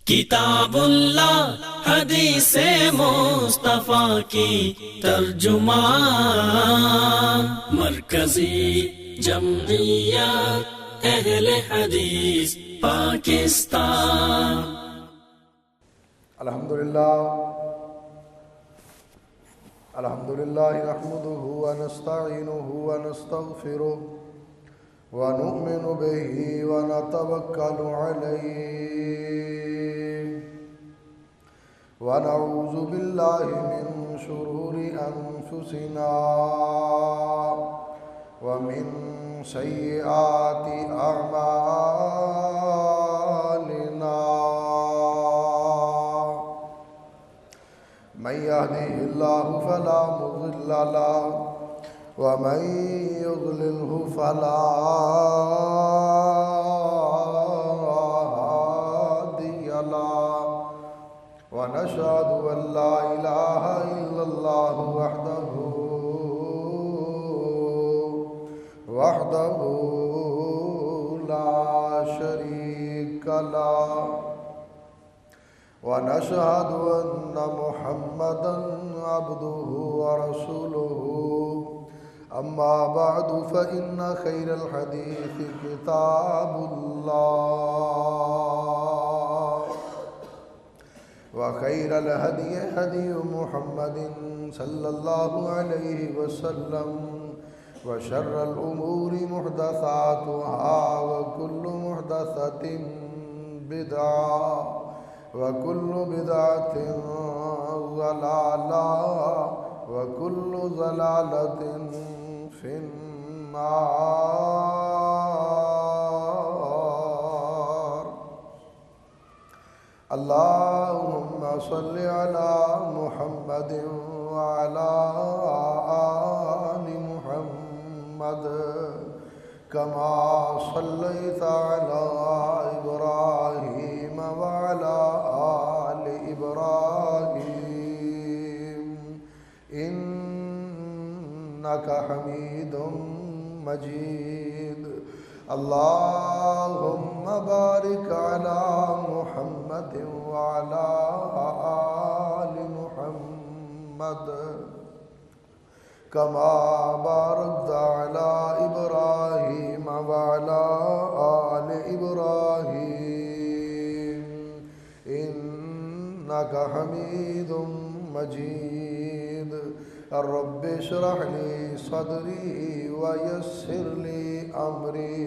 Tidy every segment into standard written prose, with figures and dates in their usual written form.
کتاب اللہ حدیث مصطفیٰ کی ترجمان، مرکزی جمعیت اہل حدیث پاکستان۔ الحمدللہ نحمده ونستعینه ونستغفره ونؤمن به ونتوکل علیہ ونعوذ باللہ من شرور انفسنا ومن سیئات اعمالنا، من يهده الله فلا مضل له ومن يضلله فلا هادي له، ونشهد أن لا إله إلا الله وحده لا شريك له، ونشهد أن محمدًا عبده ورسوله، أما بعد فإن خير الحديث كتاب الله، وخير الهدي هدي محمد صلى الله عليه وسلم، وشر الأمور محدثاتها، وكل محدثة بدعة، وكل بدعة ضلالة، وكل ضلالة في النار۔ اللهم صل على محمد وعلى آل محمد كما صليت على إبراهيم وعلى آل إبراهيم إنك حميد مجيد۔ اللهم بارك على محمد وعلى آل محمد كما باركت على إبراهيم وعلى آل إبراهيم إنك حميد مجيد۔ رب اشرح لي صدري ويسر لي أمري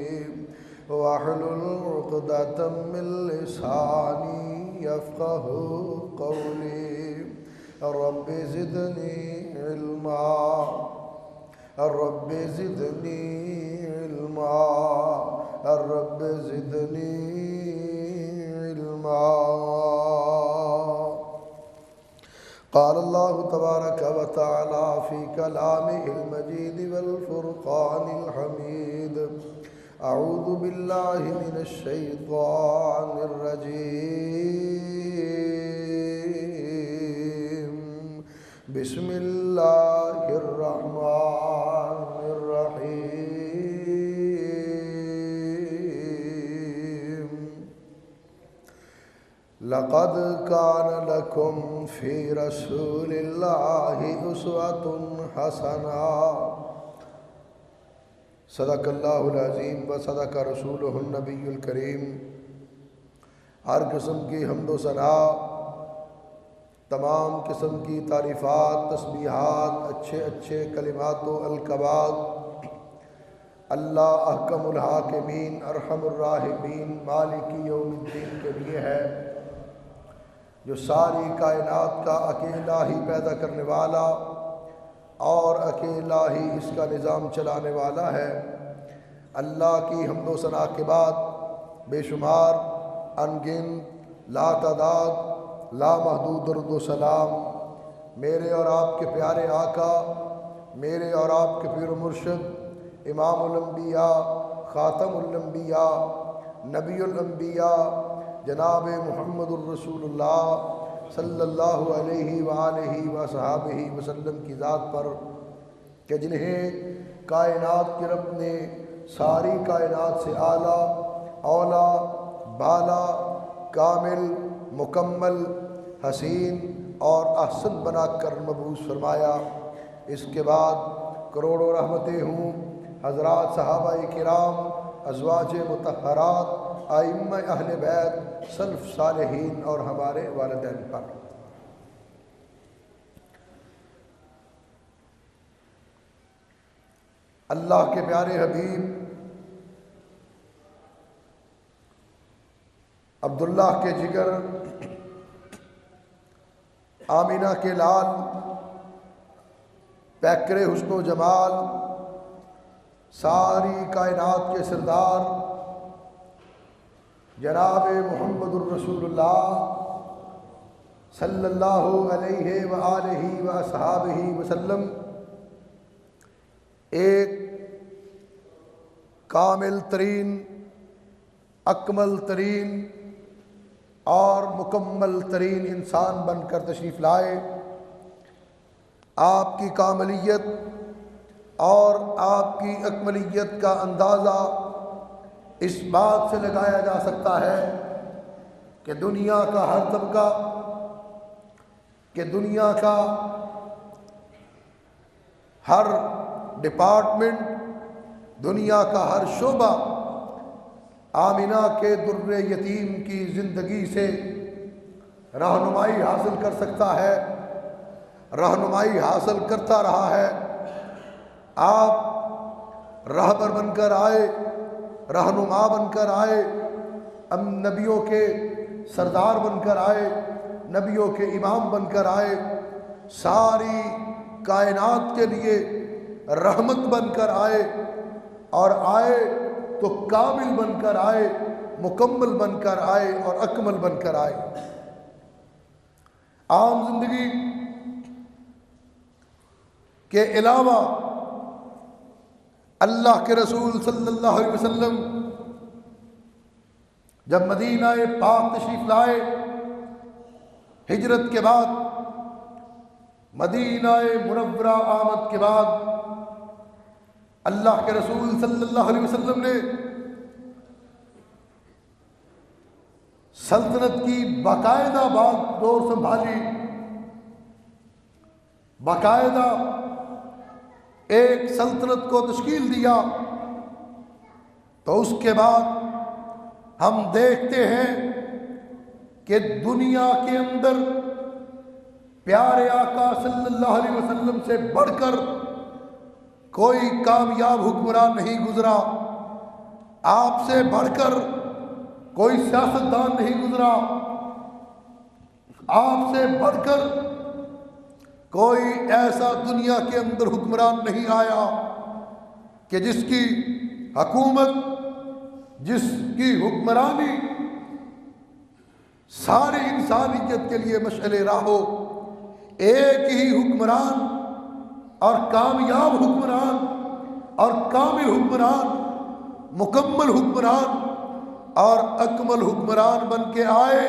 واحلل عقدة من لساني يفقه قولي۔ رب زدني علما، رب زدني علما، رب زدني علما۔ قال الله تبارك وتعالى في كلامه المجيد والفرقان الحميد، أعوذ بالله من الشيطان الرجيم، بسم الله الرحمن الرحيم۔ لقد كان لكم في رسول الله أسوة حسنة۔ صدق اللہ العظیم و صدق رسولہ النبی الکریم۔ ہر قسم کی حمد و ثنا، تمام قسم کی تعریفات، تسبیحات، اچھے اچھے کلمات و القابات اللہ احکم الحاکمین ارحم الراحمین مالک یوم الدین کے لیے ہے، جو ساری کائنات کا اکیلا ہی پیدا کرنے والا اور اکیلا ہی اس کا نظام چلانے والا ہے۔ اللہ کی حمد و ثنا کے بعد بے شمار انگنت لا تعداد لا محدود درود و سلام میرے اور آپ کے پیارے آقا، میرے اور آپ کے پیر و مرشد، امام الانبیاء، خاتم الانبیاء، نبی الانبیاء، جناب محمد الرسول اللہ صلی اللہ علیہ وآلہ وصحابہ وسلم کی ذات پر، کہ جنہیں کائنات کے رب نے ساری کائنات سے اعلیٰ، اولا، بالا کامل، مکمل، حسین اور احسن بنا کر مبعوث فرمایا۔ اس کے بعد کروڑوں رحمتیں ہوں حضرات صحابہ کرام، ازواج مطہرات، ائمہ اہل بیت، سلف صالحین اور ہمارے والدین پر۔ اللہ کے پیارے حبیب عبداللہ کے جگر، آمینہ کے لال، پیکر حسن و جمال، ساری کائنات کے سردار جناب محمد الرسول اللہ صلی اللہ علیہ وآلہ وصحابہ وسلم ایک کامل ترین، اکمل ترین اور مکمل ترین انسان بن کر تشریف لائے۔ آپ کی کاملیت اور آپ کی اکملیت کا اندازہ اس بات سے لگایا جا سکتا ہے کہ دنیا کا ہر طبقہ، کہ دنیا کا ہر ڈپارٹمنٹ، دنیا کا ہر شعبہ آمینہ کے در یتیم کی زندگی سے رہنمائی حاصل کر سکتا ہے، رہنمائی حاصل کرتا رہا ہے۔ آپ رہبر بن کر آئے، رہنما بن کر آئے، نبیوں کے سردار بن کر آئے، نبیوں کے امام بن کر آئے، ساری کائنات کے لیے رحمت بن کر آئے، اور آئے تو کامل بن کر آئے، مکمل بن کر آئے اور اکمل بن کر آئے۔ عام زندگی کے علاوہ اللہ کے رسول صلی اللہ علیہ وسلم جب مدینہ پاک تشریف لائے، ہجرت کے بعد، مدینہ منورہ آمد کے بعد، اللہ کے رسول صلی اللہ علیہ وسلم نے سلطنت کی باقاعدہ بات دور سنبھالی، باقاعدہ ایک سلطنت کو تشکیل دیا۔ تو اس کے بعد ہم دیکھتے ہیں کہ دنیا کے اندر پیارے آقا صلی اللہ علیہ وسلم سے بڑھ کر کوئی کامیاب حکمران نہیں گزرا، آپ سے بڑھ کر کوئی سیاستدان نہیں گزرا، آپ سے بڑھ کر کوئی ایسا دنیا کے اندر حکمران نہیں آیا کہ جس کی حکومت، جس کی حکمرانی ساری انسانیت کے لیے مشعل راہ ہو۔ ایک ہی حکمران اور کامیاب حکمران اور کامل حکمران، مکمل حکمران اور اکمل حکمران بن کے آئے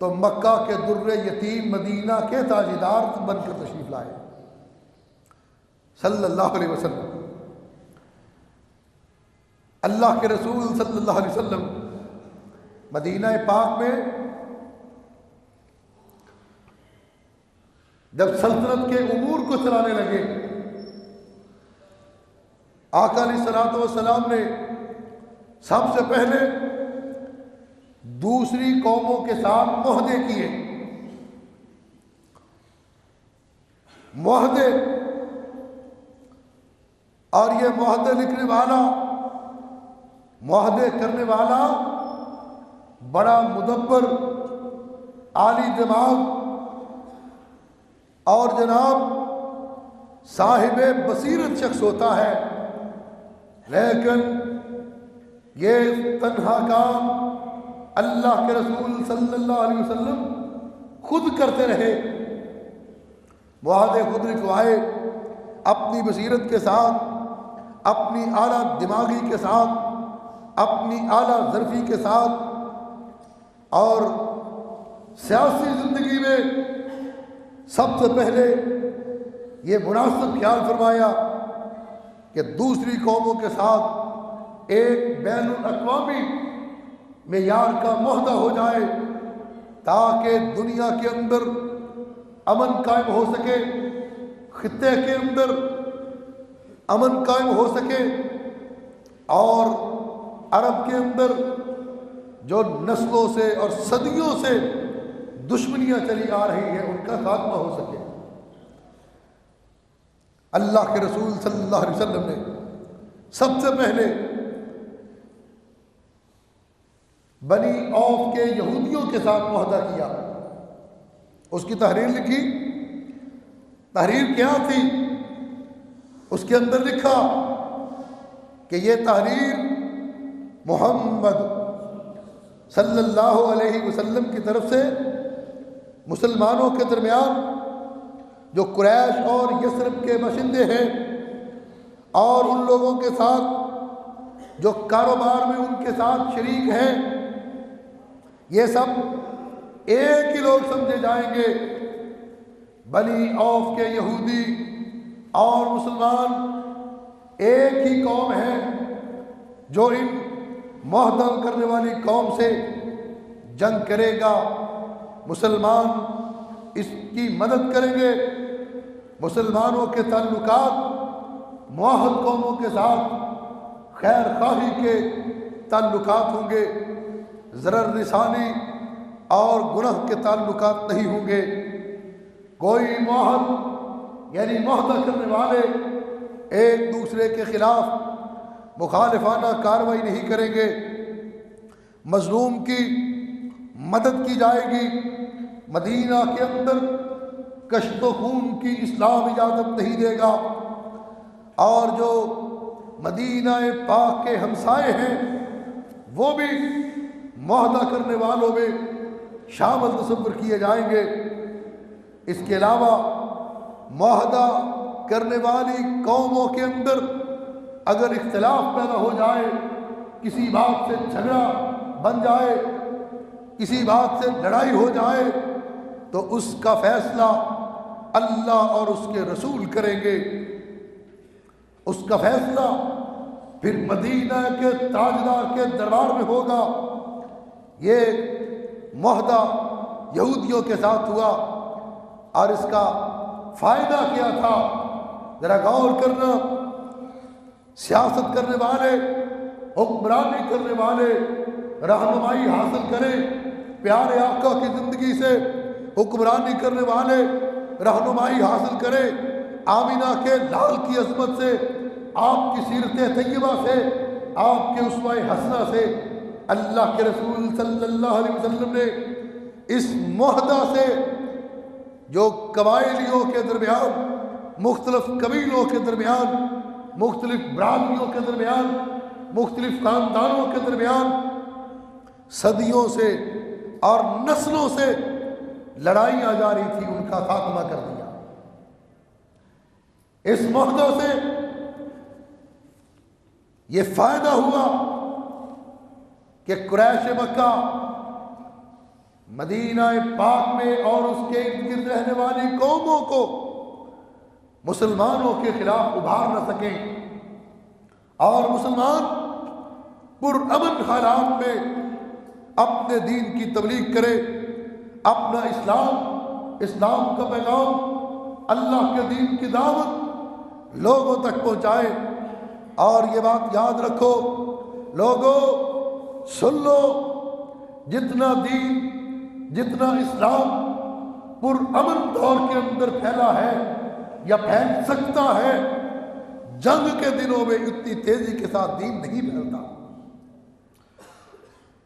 تو مکہ کے در یتیم، مدینہ کے تاجدار بن کر تشریف لائے صلی اللہ علیہ وسلم۔ اللہ کے رسول صلی اللہ علیہ وسلم مدینہ پاک میں جب سلطنت کے امور کو چلانے لگے، آقا علیہ الصلوۃ والسلام نے سب سے پہلے دوسری قوموں کے ساتھ معاہدے کیے۔ معاہدے، اور یہ معاہدے لکھنے والا، معاہدے کرنے والا بڑا مدبر، عالی دماغ اور جناب صاحب بصیرت شخص ہوتا ہے، لیکن یہ تنہا کام اللہ کے رسول صلی اللہ علیہ وسلم خود کرتے رہے۔ معاہدے خود لکھوائے اپنی بصیرت کے ساتھ، اپنی اعلیٰ دماغی کے ساتھ، اپنی اعلیٰ ظرفی کے ساتھ، اور سیاسی زندگی میں سب سے پہلے یہ مناسب خیال فرمایا کہ دوسری قوموں کے ساتھ ایک بین الاقوامی معیار کا معاہدہ ہو جائے تاکہ دنیا کے اندر امن قائم ہو سکے، خطے کے اندر امن قائم ہو سکے، اور عرب کے اندر جو نسلوں سے اور صدیوں سے دشمنیاں چلی آ رہی ہیں ان کا خاتمہ ہو سکے۔ اللہ کے رسول صلی اللہ علیہ وسلم نے سب سے پہلے بنی اوف کے یہودیوں کے ساتھ معاہدہ کیا، اس کی تحریر لکھی۔ تحریر کیا تھی؟ اس کے اندر لکھا کہ یہ تحریر محمد صلی اللہ علیہ وسلم کی طرف سے مسلمانوں کے درمیان جو قریش اور یثرب کے باشندے ہیں اور ان لوگوں کے ساتھ جو کاروبار میں ان کے ساتھ شریک ہیں، یہ سب ایک ہی لوگ سمجھے جائیں گے۔ بنی اوف کے یہودی اور مسلمان ایک ہی قوم ہے جو ان معاہدہ کرنے والی قوم سے جنگ کرے گا۔ مسلمان اس کی مدد کریں گے، مسلمانوں کے تعلقات معاہد قوموں کے ساتھ خیر خواہی کے تعلقات ہوں گے، ضرر رسانی اور گناہ کے تعلقات نہیں ہوں گے۔ کوئی معاہد یعنی معاہدہ کرنے والے ایک دوسرے کے خلاف مخالفانہ کارروائی نہیں کریں گے۔ مظلوم کی مدد کی جائے گی۔ مدینہ کے اندر کشت و خون کی اسلام اجازت نہیں دے گا، اور جو مدینہ پاک کے ہمسائے ہیں وہ بھی معاہدہ کرنے والوں میں شامل تصور کیے جائیں گے۔ اس کے علاوہ معاہدہ کرنے والی قوموں کے اندر اگر اختلاف پیدا ہو جائے، کسی بات سے جھگڑا بن جائے، کسی بات سے لڑائی ہو جائے، تو اس کا فیصلہ اللہ اور اس کے رسول کریں گے۔ اس کا فیصلہ پھر مدینہ کے تاجدار کے دربار میں ہوگا۔ یہ معاہدہ یہودیوں کے ساتھ ہوا، اور اس کا فائدہ کیا تھا؟ ذرا غور کرنا۔ سیاست کرنے والے، حکمرانی کرنے والے رہنمائی حاصل کریں پیارے آقا کی زندگی سے، حکمرانی کرنے والے رہنمائی حاصل کریں آمینہ کے لال کی عظمت سے، آپ کی سیرت طیبہ سے، آپ کے اسوہ حسنہ سے۔ اللہ کے رسول صلی اللہ علیہ وسلم نے اس معاہدہ سے جو قبائلیوں کے درمیان، مختلف قبیلوں کے درمیان، مختلف برادریوں کے درمیان، مختلف خاندانوں کے درمیان صدیوں سے اور نسلوں سے لڑائیاں جاری تھی، ان کا خاتمہ کر دیا۔ اس معاہدہ سے یہ فائدہ ہوا کہ قریش مکہ مدینہ پاک میں اور اس کے ارد گرد رہنے والی قوموں کو مسلمانوں کے خلاف ابھار نہ سکیں، اور مسلمان پرامن حالات میں اپنے دین کی تبلیغ کرے، اپنا اسلام کا پیغام، اللہ کے دین کی دعوت لوگوں تک پہنچائے۔ اور یہ بات یاد رکھو لوگوں، سن لو، جتنا دین، جتنا اسلام پرامن دور کے اندر پھیلا ہے یا پھیل سکتا ہے، جنگ کے دنوں میں اتنی تیزی کے ساتھ دین نہیں پھیلتا۔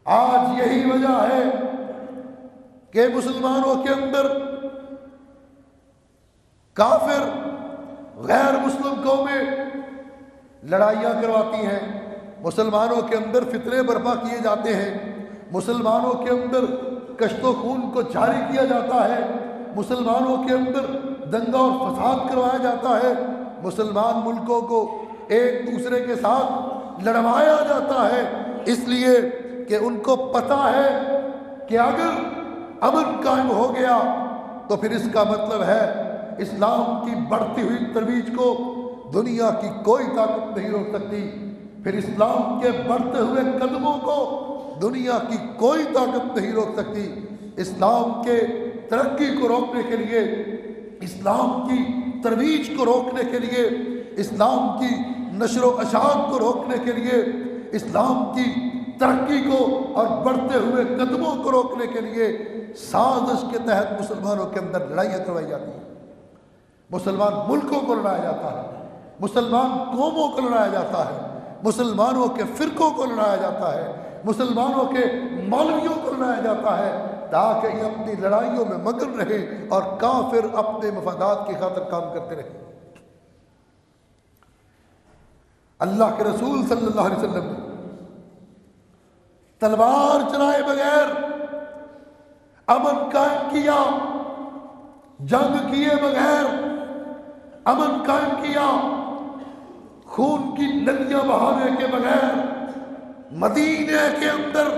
آج یہی وجہ ہے کہ مسلمانوں کے اندر کافر غیر مسلم قومیں لڑائیاں کرواتی ہیں، مسلمانوں کے اندر فتنے برپا کیے جاتے ہیں، مسلمانوں کے اندر کشت و خون کو جاری کیا جاتا ہے، مسلمانوں کے اندر دنگا اور فساد کروایا جاتا ہے، مسلمان ملکوں کو ایک دوسرے کے ساتھ لڑوایا جاتا ہے، اس لیے کہ ان کو پتہ ہے کہ اگر امن قائم ہو گیا تو پھر اس کا مطلب ہے اسلام کی بڑھتی ہوئی ترویج کو دنیا کی کوئی طاقت نہیں روک سکتی، پھر اسلام کے بڑھتے ہوئے قدموں کو دنیا کی کوئی طاقت نہیں روک سکتی۔ اسلام کے ترقی کو روکنے کے لیے، اسلام کی ترویج کو روکنے کے لیے، اسلام کی نشر و اشاعت کو روکنے کے لیے، اسلام کی ترقی کو اور بڑھتے ہوئے قدموں کو روکنے کے لیے سازش کے تحت مسلمانوں کے اندر لڑائیاں کروائی جاتی ہیں۔ مسلمان ملکوں کو لڑایا جاتا ہے، مسلمان قوموں کو لڑایا جاتا ہے، مسلمانوں کے فرقوں کو لڑایا جاتا ہے، مسلمانوں کے مولویوں کو لڑایا جاتا ہے، تاکہ یہ اپنی لڑائیوں میں مگن رہے اور کافر اپنے مفادات کی خاطر کام کرتے رہے۔ اللہ کے رسول صلی اللہ علیہ وسلم نے تلوار چلائے بغیر امن قائم کیا، جنگ کیے بغیر امن قائم کیا، خون کی ندیاں بہانے کے بغیر مدینے کے اندر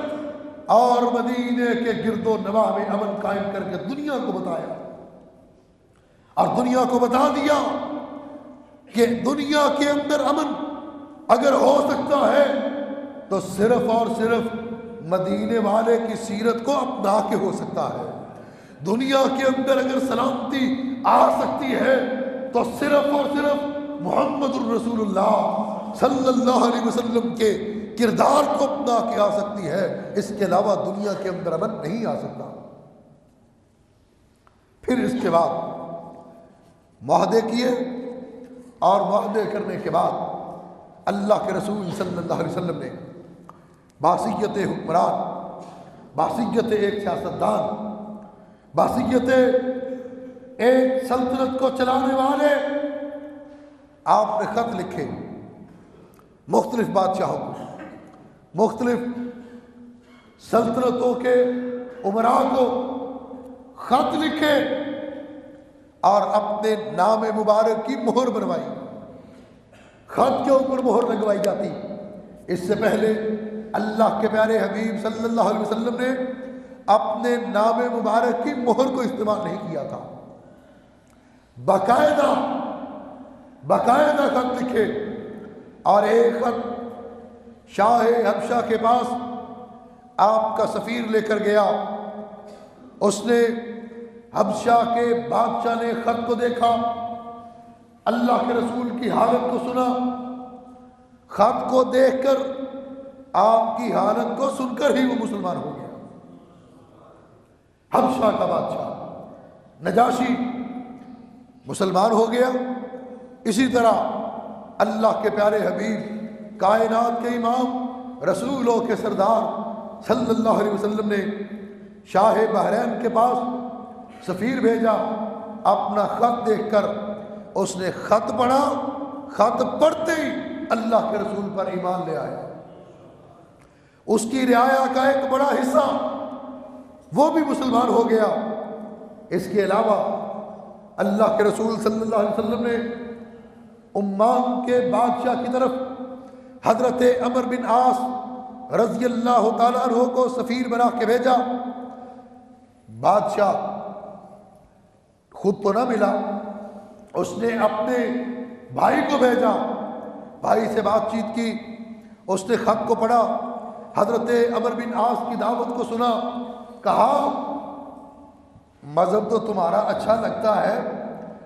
اور مدینے کے گرد و نواح میں امن قائم کر کے دنیا کو بتایا اور دنیا کو بتا دیا کہ دنیا کے اندر امن اگر ہو سکتا ہے تو صرف اور صرف مدینے والے کی سیرت کو اپنا کے ہو سکتا ہے۔ دنیا کے اندر اگر سلامتی آ سکتی ہے تو صرف اور صرف محمد الرسول اللہ صلی اللہ علیہ وسلم کے کردار کو اپنا کے آ سکتی ہے، اس کے علاوہ دنیا کے اندر امن نہیں آ سکتا۔ پھر اس کے بعد معاہدے کیے اور معاہدے کرنے کے بعد اللہ کے رسول صلی اللہ علیہ وسلم نے بحیثیت حکمران، بحیثیت ایک سیاستدان، بحیثیت ایک سلطنت کو چلانے والے آپ نے خط لکھے مختلف بادشاہوں کو، مختلف سلطنتوں کے امراء کو خط لکھے اور اپنے نام مبارک کی مہر بنوائی۔ خط کے اوپر مہر لگوائی جاتی، اس سے پہلے اللہ کے پیارے حبیب صلی اللہ علیہ وسلم نے اپنے نام مبارک کی مہر کو استعمال نہیں کیا تھا۔ باقاعدہ خط لکھے اور ایک خط شاہ حبشہ کے پاس آپ کا سفیر لے کر گیا۔ اس نے حبشہ کے بادشاہ نے خط کو دیکھا، اللہ کے رسول کی حالت کو سنا، خط کو دیکھ کر آپ کی حالت کو سن کر ہی وہ مسلمان ہو گیا۔ حبشہ کا بادشاہ نجاشی مسلمان ہو گیا۔ اسی طرح اللہ کے پیارے حبیب، کائنات کے امام، رسولوں کے سردار صلی اللہ علیہ وسلم نے شاہ بحرین کے پاس سفیر بھیجا۔ اپنا خط دیکھ کر اس نے خط پڑھا، خط پڑھتے ہی اللہ کے رسول پر ایمان لے آیا۔ اس کی رعایا کا ایک بڑا حصہ وہ بھی مسلمان ہو گیا۔ اس کے علاوہ اللہ کے رسول صلی اللہ علیہ وسلم نے عمان کے بادشاہ کی طرف حضرت عمر بن عاص رضی اللہ تعالیٰ عنہ کو سفیر بنا کے بھیجا۔ بادشاہ خود تو نہ ملا، اس نے اپنے بھائی کو بھیجا، بھائی سے بات چیت کی، اس نے خط کو پڑھا، حضرت عمر بن عاص کی دعوت کو سنا، کہا مذہب تو تمہارا اچھا لگتا ہے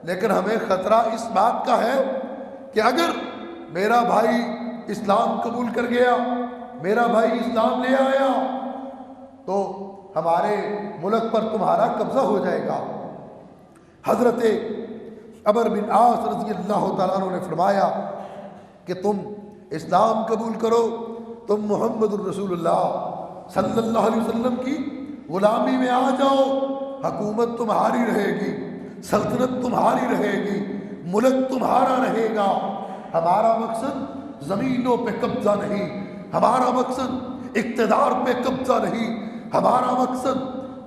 لیکن ہمیں خطرہ اس بات کا ہے کہ اگر میرا بھائی اسلام قبول کر گیا، میرا بھائی اسلام لے آیا تو ہمارے ملک پر تمہارا قبضہ ہو جائے گا۔ حضرت عمر بن عاص رضی اللہ تعالیٰ عنہ نے فرمایا کہ تم اسلام قبول کرو، تم محمد الرسول اللہ صلی اللہ علیہ وسلم کی غلامی میں آ جاؤ، حکومت تمہاری رہے گی، سلطنت تمہاری رہے گی، ملک تمہارا رہے گا۔ ہمارا مقصد زمینوں پہ قبضہ نہیں، ہمارا مقصد اقتدار پہ قبضہ نہیں، ہمارا مقصد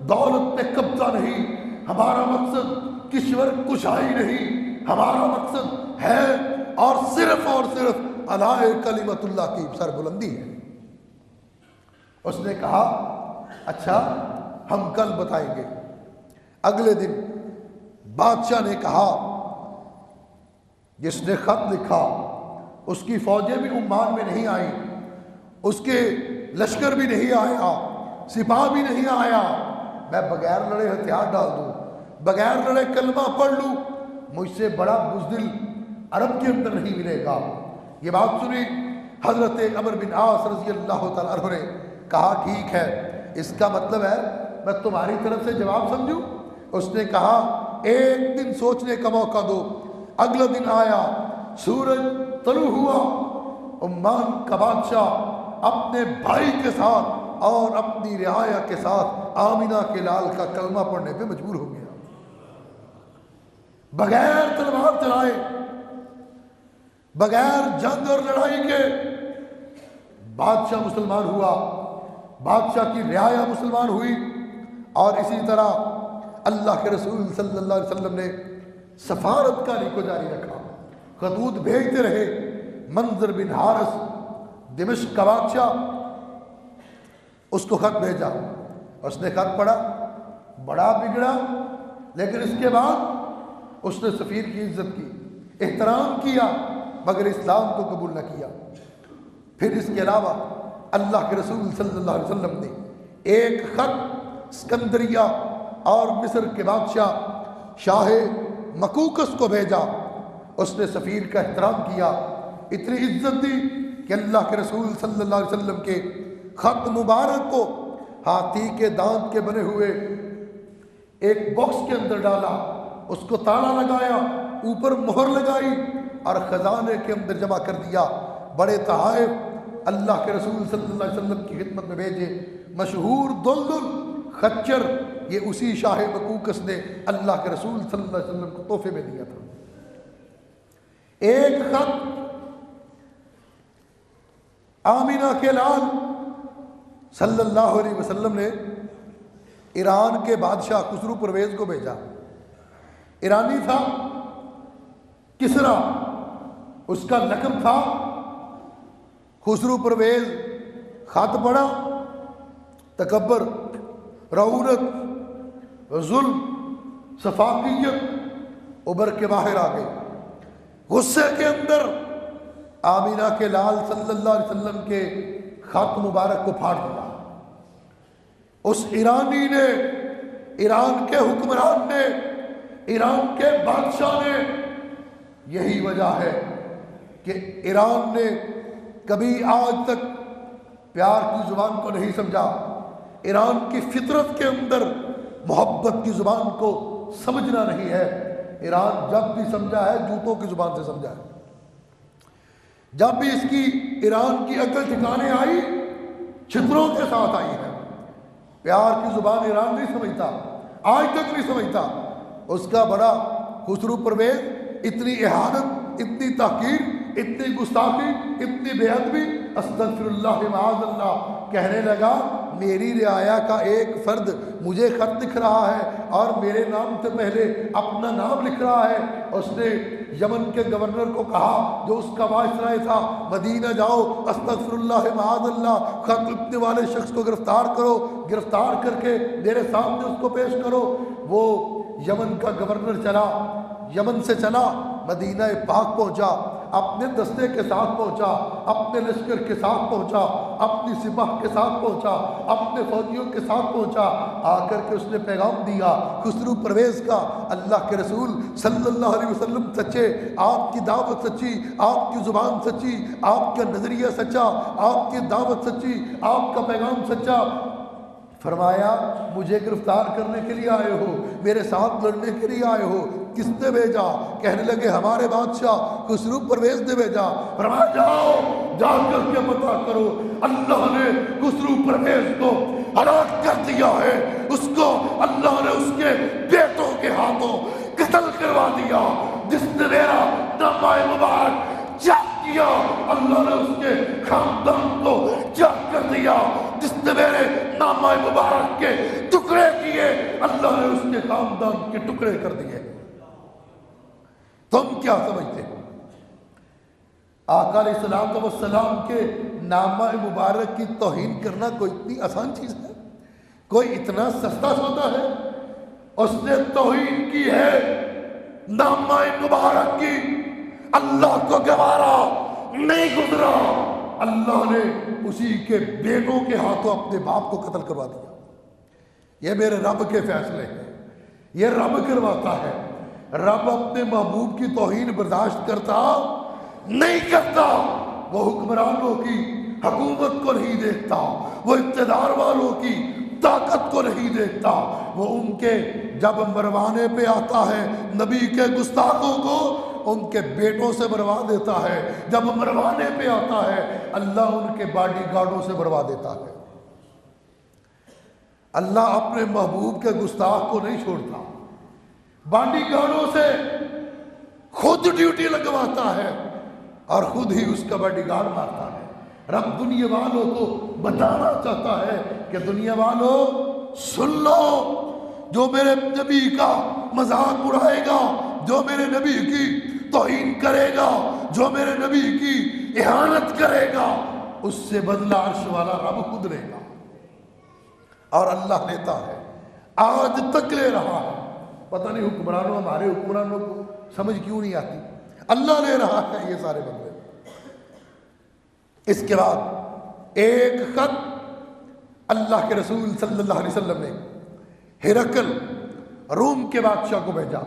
دولت پہ قبضہ نہیں، ہمارا مقصد کشور کشائی نہیں، ہمارا مقصد ہے اور صرف علی کلمت اللہ کی سربلندی ہے۔ اس نے کہا اچھا ہم کل بتائیں گے۔ اگلے دن بادشاہ نے کہا جس نے خط لکھا اس کی فوجیں بھی عمان میں نہیں آئیں، اس کے لشکر بھی نہیں آیا، سپاہ بھی نہیں آیا، میں بغیر لڑے ہتھیار ڈال دوں، بغیر لڑے کلمہ پڑھ لوں، مجھ سے بڑا بزدل عرب کے اندر نہیں ملے گا۔ یہ بات سنی حضرت عمرو بن عاص رضی اللہ تعالیٰ عنہ نے کہا ٹھیک ہے، اس کا مطلب ہے میں تمہاری طرف سے جواب سمجھوں؟ اس نے کہا ایک دن سوچنے کا موقع دو۔ اگلا دن آیا، سورج طلوع ہوا، عمان کا بادشاہ اپنے بھائی کے ساتھ اور اپنی رعایا کے ساتھ آمینہ کے لال کا کلمہ پڑھنے پہ مجبور ہو گیا، بغیر تلوار چلائے، بغیر جنگ اور لڑائی کے بادشاہ مسلمان ہوا، بادشاہ کی رعایا مسلمان ہوئی، اور اسی طرح اللہ کے رسول صلی اللہ علیہ وسلم نے سفارت کاری کو جاری رکھا، خطوط بھیجتے رہے۔ منظر بن حارث دمشق کا بادشاہ، اس کو خط بھیجا، اس نے خط پڑھا، بڑا بگڑا، لیکن اس کے بعد اس نے سفیر کی عزت کی، احترام کیا، مگر اسلام کو قبول نہ کیا۔ پھر اس کے علاوہ اللہ کے رسول صلی اللہ علیہ وسلم نے ایک خط اسکندریہ اور مصر کے بادشاہ شاہ مکوکس کو بھیجا، اس نے سفیر کا احترام کیا، اتنی عزت دی کہ اللہ کے رسول صلی اللہ علیہ وسلم کے خط مبارک کو ہاتھی کے دانت کے بنے ہوئے ایک باکس کے اندر ڈالا، اس کو تالا لگایا، اوپر مہر لگائی اور خزانے کے اندر جمع کر دیا۔ بڑے تحائف اللہ کے رسول صلی اللہ علیہ وسلم کی خدمت میں بھیجے۔ مشہور دلدل خچر یہ اسی شاہ مکوکس نے اللہ کے رسول صلی اللہ علیہ وسلم کو تحفے میں دیا تھا۔ ایک خط آمینہ کے لال صلی اللہ علیہ وسلم نے ایران کے بادشاہ خسرو پرویز کو بھیجا، ایرانی تھا، کسرا اس کا لقب تھا۔ خسرو پرویز خط پڑھا، تکبر، رعونت، ظلم، سفاکیت ابھر کے باہر آ گئی۔ غصے کے اندر آمینہ کے لال صلی اللہ علیہ وسلم کے خط مبارک کو پھاڑ دیا۔ اس ایرانی نے، ایران کے حکمران نے، ایران کے بادشاہ نے، یہی وجہ ہے کہ ایران نے کبھی آج تک پیار کی زبان کو نہیں سمجھا، ایران کی فطرت کے اندر محبت کی زبان کو سمجھنا نہیں ہے۔ ایران جب بھی سمجھا ہے جوتوں کی زبان سے سمجھا ہے، جب بھی اس کی ایران کی عقل ٹھکانے آئی چھتروں کے ساتھ آئی ہے۔ پیار کی زبان ایران نہیں سمجھتا، آج تک نہیں سمجھتا۔ اس کا بڑا خسرو پرویز اتنی احانت، اتنی تحقیر، اتنی گستاخی، اتنی بے ادبی، استغفر اللہ معاذ اللہ، کہنے لگا میری رعایا کا ایک فرد مجھے خط لکھ رہا ہے اور میرے نام سے پہلے اپنا نام لکھ رہا ہے۔ اس نے یمن کے گورنر کو کہا جو اس کا وائسرائے تھا، مدینہ جاؤ، استغفر اللہ معاذ اللہ، خط لکھنے والے شخص کو گرفتار کرو، گرفتار کر کے میرے سامنے اس کو پیش کرو۔ وہ یمن کا گورنر چلا، یمن سے چلا، مدینہ پاک پہنچا، اپنے دستے کے ساتھ پہنچا، اپنے لشکر کے ساتھ پہنچا، اپنی سپاہ کے ساتھ پہنچا، اپنے فوجیوں کے ساتھ پہنچا۔ آ کر کے اس نے پیغام دیا خسرو پرویز کا، اللہ کے رسول صلی اللہ علیہ وسلم سچے، آپ کی دعوت سچی، آپ کی زبان سچی، آپ کا نظریہ سچا، آپ کی دعوت سچی، آپ کا پیغام سچا۔ فرمایا مجھے گرفتار کرنے کے لیے آئے ہو، میرے ساتھ لڑنے کے لیے آئے ہو، کس نے بھیجا؟ کہنے لگے ہمارے بادشاہ خسرو پرویز نے بھیجا۔ فرمایا جاؤ، جا کر کے پتہ کرو، اللہ نے خسرو پرویز کو ہلاک کر دیا ہے، اس کو اللہ نے اس کے بیٹوں کے ہاتھوں قتل کروا دیا۔ جس نے میرا نامہ مبارک چاک کیا، اللہ نے اس کے خاندان کو چاک کر دیا۔ جس نے میرے نامہ مبارک کے ٹکڑے کیے، اللہ نے اس کے خاندان کے ٹکڑے کر دیے۔ تم کیا سمجھتے ہو آقا علیہ الصلوۃ والسلام کے نامہ مبارک کی توہین کرنا کوئی اتنی آسان چیز ہے؟ کوئی اتنا سستا سودا ہے؟ اس نے توہین کی ہے نامہ مبارک کی، اللہ کو گوارا نہیں گزرا، اللہ نے اسی کے بیٹوں کے ہاتھوں اپنے باپ کو قتل کروا دیا۔ یہ میرے رب کے فیصلے ہیں، یہ رب کرواتا ہے۔ رب اپنے محبوب کی توہین برداشت کرتا نہیں کرتا۔ وہ حکمرانوں کی حکومت کو نہیں دیکھتا، وہ اقتدار والوں کی طاقت کو نہیں دیکھتا، وہ ان کے جب مروانے پہ آتا ہے نبی کے گستاخوں کو ان کے بیٹوں سے مروا دیتا ہے، جب مروانے پہ آتا ہے اللہ ان کے باڈی گارڈوں سے مروا دیتا ہے۔ اللہ اپنے محبوب کے گستاخ کو نہیں چھوڑتا، باڈی گارڈوں سے خود ڈیوٹی لگواتا ہے اور خود ہی اس کا باڈی گارڈ مارتا ہے۔ رب دنیا والوں کو بتانا چاہتا ہے کہ دنیا والوں سن لو، جو میرے نبی کا مذاق اڑائے گا، جو میرے نبی کی توہین کرے گا، جو میرے نبی کی اہانت کرے گا، اس سے بدلہ عرش والا رب خود لے گا۔ اور اللہ لیتا ہے، آج تک لے رہا ہے۔ پتہ نہیں حکمرانوں، ہمارے حکمرانوں کو سمجھ کیوں نہیں آتی، اللہ لے رہا ہے یہ سارے بدلے۔ اس کے بعد ایک خط اللہ کے رسول صلی اللہ علیہ وسلم نے ہرقل روم کے بادشاہ کو بھیجا۔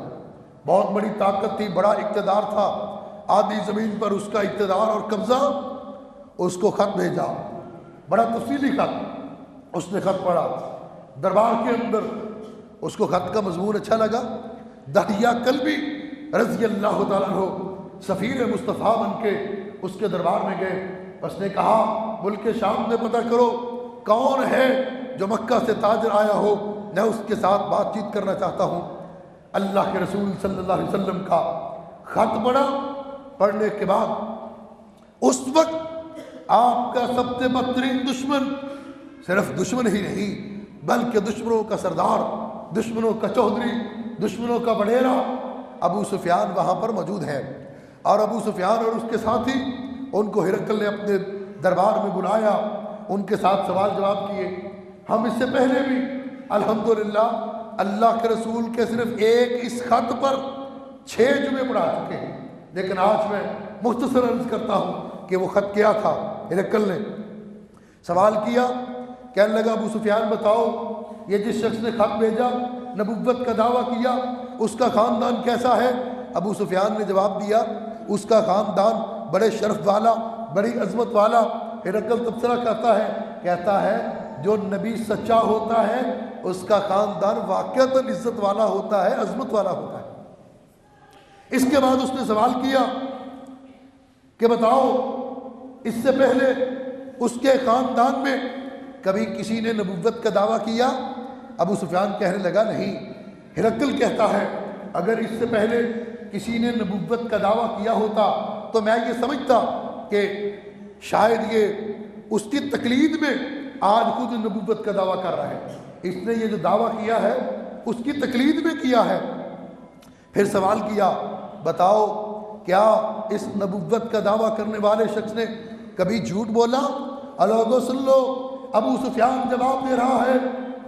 بہت بڑی طاقت تھی، بڑا اقتدار تھا، آدھی زمین پر اس کا اقتدار اور قبضہ۔ اس کو خط بھیجا، بڑا تفصیلی خط۔ اس نے خط پڑھا، دربار کے اندر اس کو خط کا مضمون اچھا لگا۔ دحیہ کلبی رضی اللہ تعالیٰ عنہ سفیر مصطفیٰ بن کے اس کے دربار میں گئے۔ اس نے کہا ملک شام میں پتہ کرو کون ہے جو مکہ سے تاجر آیا ہو، میں اس کے ساتھ بات چیت کرنا چاہتا ہوں۔ اللہ کے رسول صلی اللہ علیہ وسلم کا خط پڑھا، پڑھنے کے بعد اس وقت آپ کا سب سے بدترین دشمن، صرف دشمن ہی نہیں بلکہ دشمنوں کا سردار، دشمنوں کا چودھری، دشمنوں کا بڑیرا ابو سفیان وہاں پر موجود ہے۔ اور ابو سفیان اور اس کے ساتھی، ان کو ہرقل نے اپنے دربار میں بلایا، ان کے ساتھ سوال جواب کیے۔ ہم اس سے پہلے بھی الحمدللہ اللہ کے رسول کے صرف ایک اس خط پر 6 جمعے پڑھا چکے ہیں، لیکن آج میں مختصر عرض کرتا ہوں کہ وہ خط کیا تھا۔ ہرقل نے سوال کیا، کہنے لگا ابو سفیان بتاؤ، یہ جس شخص نے خط بھیجا، نبوت کا دعویٰ کیا، اس کا خاندان کیسا ہے؟ ابو سفیان نے جواب دیا، اس کا خاندان بڑے شرف والا، بڑی عظمت والا۔ ہرقل تبصرہ کہتا ہے جو نبی سچا ہوتا ہے اس کا خاندان واقعتاً عزت والا ہوتا ہے، عظمت والا ہوتا ہے۔ اس کے بعد اس نے سوال کیا کہ بتاؤ اس سے پہلے اس کے خاندان میں کبھی کسی نے نبوت کا دعویٰ کیا؟ ابو سفیان کہنے لگا نہیں۔ ہرقل کہتا ہے اگر اس سے پہلے کسی نے نبوت کا دعویٰ کیا ہوتا تو میں یہ سمجھتا کہ شاید یہ اس کی تقلید میں آج خود نبوت کا دعویٰ کر رہا ہے۔ اس نے یہ جو دعویٰ کیا ہے اس کی تقلید میں کیا ہے۔ پھر سوال کیا بتاؤ کیا اس نبوت کا دعویٰ کرنے والے شخص نے کبھی جھوٹ بولا؟ لوگوں سن لو، ابو سفیان جواب دے رہا ہے۔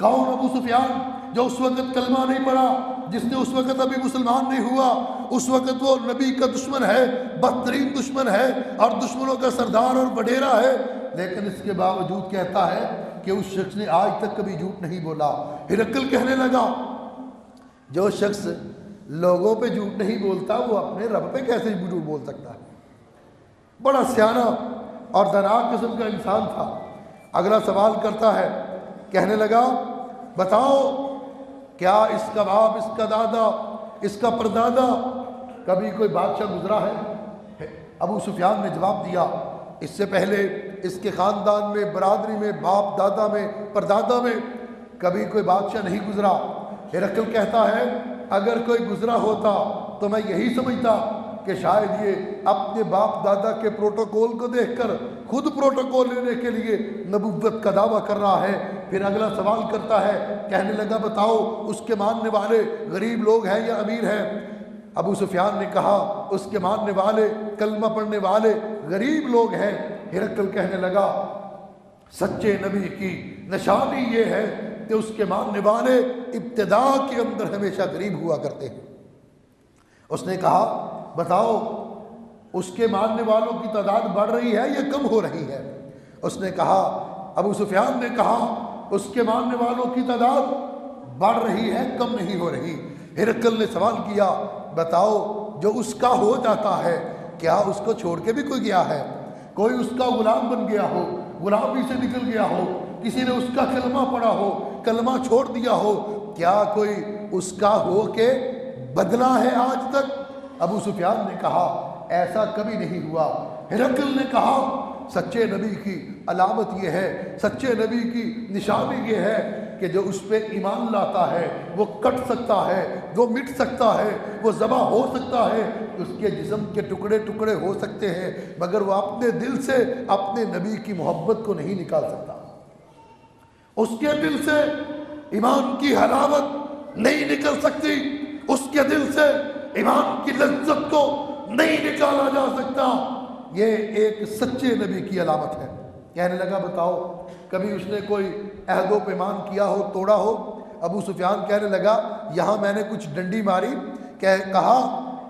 کون ابو سفیان؟ جو اس وقت کلمہ نہیں پڑھا، جس نے اس وقت ابھی مسلمان نہیں ہوا، اس وقت وہ نبی کا دشمن ہے، بدترین دشمن ہے اور دشمنوں کا سردار اور وڈیرا ہے، لیکن اس کے باوجود کہتا ہے کہ اس شخص نے آج تک کبھی جھوٹ نہیں بولا۔ ہرقل کہنے لگا جو شخص لوگوں پہ جھوٹ نہیں بولتا وہ اپنے رب پہ کیسے جھوٹ بول سکتا ہے؟ بڑا سیانہ اور دانا قسم کا انسان تھا۔ اگلا سوال کرتا ہے، کہنے لگا بتاؤ کیا اس کا باپ، اس کا دادا، اس کا پردادا کبھی کوئی بادشاہ گزرا ہے؟ ابو سفیان نے جواب دیا اس سے پہلے اس کے خاندان میں، برادری میں، باپ دادا میں، پردادا میں کبھی کوئی بادشاہ نہیں گزرا۔ ہرقل کہتا ہے اگر کوئی گزرا ہوتا تو میں یہی سمجھتا کہ شاید یہ اپنے باپ دادا کے پروٹوکول کو دیکھ کر خود پروٹوکول لینے کے لیے نبوت کا دعویٰ کر رہا ہے۔ پھر اگلا سوال کرتا ہے، کہنے لگا بتاؤ اس کے ماننے والے غریب لوگ ہیں یا امیر ہیں؟ ابو سفیان نے کہا اس کے ماننے والے، کلمہ پڑھنے والے غریب لوگ ہیں۔ ہرقل کہنے لگا سچے نبی کی نشانی یہ ہے کہ اس کے ماننے والے ابتدا کے اندر ہمیشہ غریب ہوا کرتے ہیں۔ اس نے کہا بتاؤ اس کے ماننے والوں کی تعداد بڑھ رہی ہے یا کم ہو رہی ہے؟ اس نے کہا، ابو سفیان نے کہا، اس کے ماننے والوں کی تعداد بڑھ رہی ہے، کم نہیں ہو رہی۔ ہرقل نے سوال کیا، بتاؤ جو اس کا ہو جاتا ہے کیا اس کو چھوڑ کے بھی کوئی گیا ہے؟ کوئی اس کا غلام بن گیا ہو، غلامی سے نکل گیا ہو، کسی نے اس کا کلمہ پڑھا ہو، کلمہ چھوڑ دیا ہو، کیا کوئی اس کا ہو کے بدلا ہے آج تک؟ ابو سفیان نے کہا ایسا کبھی نہیں ہوا۔ ہرقل نے کہا سچے نبی کی علامت یہ ہے، سچے نبی کی نشانی یہ ہے کہ جو اس پہ ایمان لاتا ہے وہ کٹ سکتا ہے، وہ مٹ سکتا ہے، وہ ذبح ہو سکتا ہے، اس کے جسم کے ٹکڑے ٹکڑے ہو سکتے ہیں، مگر وہ اپنے دل سے اپنے نبی کی محبت کو نہیں نکال سکتا۔ اس کے دل سے ایمان کی حلاوت نہیں نکل سکتی، اس کے دل سے ایمان کی لذت کو نہیں نکالا جا سکتا۔ یہ ایک سچے نبی کی علامت ہے۔ کہنے لگا بتاؤ کبھی اس نے کوئی عہد و پیمان کیا ہو، توڑا ہو؟ ابو سفیان کہنے لگا یہاں میں نے کچھ ڈنڈی ماری، کہا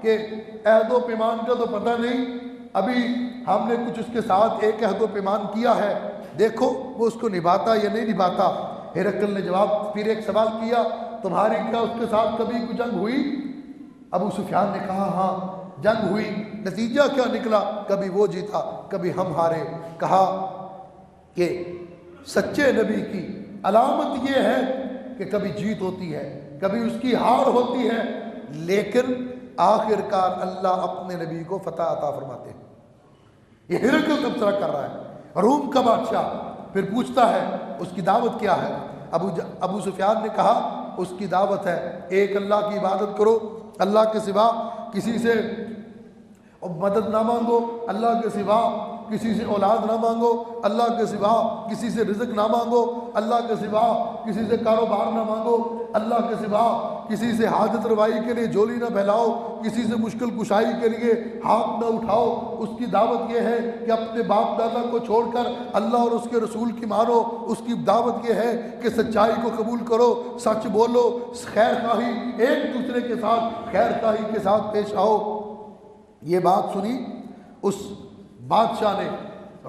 کہ عہد و پیمان کا تو پتہ نہیں، ابھی ہم نے کچھ اس کے ساتھ ایک عہد و پیمان کیا ہے، دیکھو وہ اس کو نبھاتا یا نہیں نبھاتا۔ ہرقل نے جواب پھر ایک سوال کیا، تمہاری کیا اس کے ساتھ کبھی کوئی جنگ ہوئی؟ ابو سفیان نے کہا ہاں جنگ ہوئی، نتیجہ کیا نکلا؟ کبھی وہ جیتا کبھی ہم ہارے۔ کہا کہ سچے نبی کی علامت یہ ہے کہ کبھی جیت ہوتی ہے، کبھی اس کی ہار ہوتی ہے، لیکن آخر کار اللہ اپنے نبی کو فتح عطا فرماتے ہیں۔ یہ ہرقل تبصرہ کر رہا ہے، روم کا بادشاہ، پھر پوچھتا ہے اس کی دعوت کیا ہے؟ ابو سفیان نے کہا اس کی دعوت ہے ایک اللہ کی عبادت کرو، اللہ کے سوا کسی سے مدد نہ مانگو، اللہ کے سوا کسی سے اولاد نہ مانگو، اللہ کے سوا کسی سے رزق نہ مانگو، اللہ کے سوا کسی سے کاروبار نہ مانگو، اللہ کے سوا کسی سے حاجت روائی کے لیے جھولی نہ پھیلاؤ، کسی سے مشکل کشائی کے لیے ہاتھ نہ اٹھاؤ۔ اس کی دعوت یہ ہے کہ اپنے باپ دادا کو چھوڑ کر اللہ اور اس کے رسول کی مانو۔ اس کی دعوت یہ ہے کہ سچائی کو قبول کرو، سچ بولو، خیر خواہی ایک دوسرے کے ساتھ خیر خواہی کے ساتھ پیش آؤ۔ یہ بات سنی اس بادشاہ نے،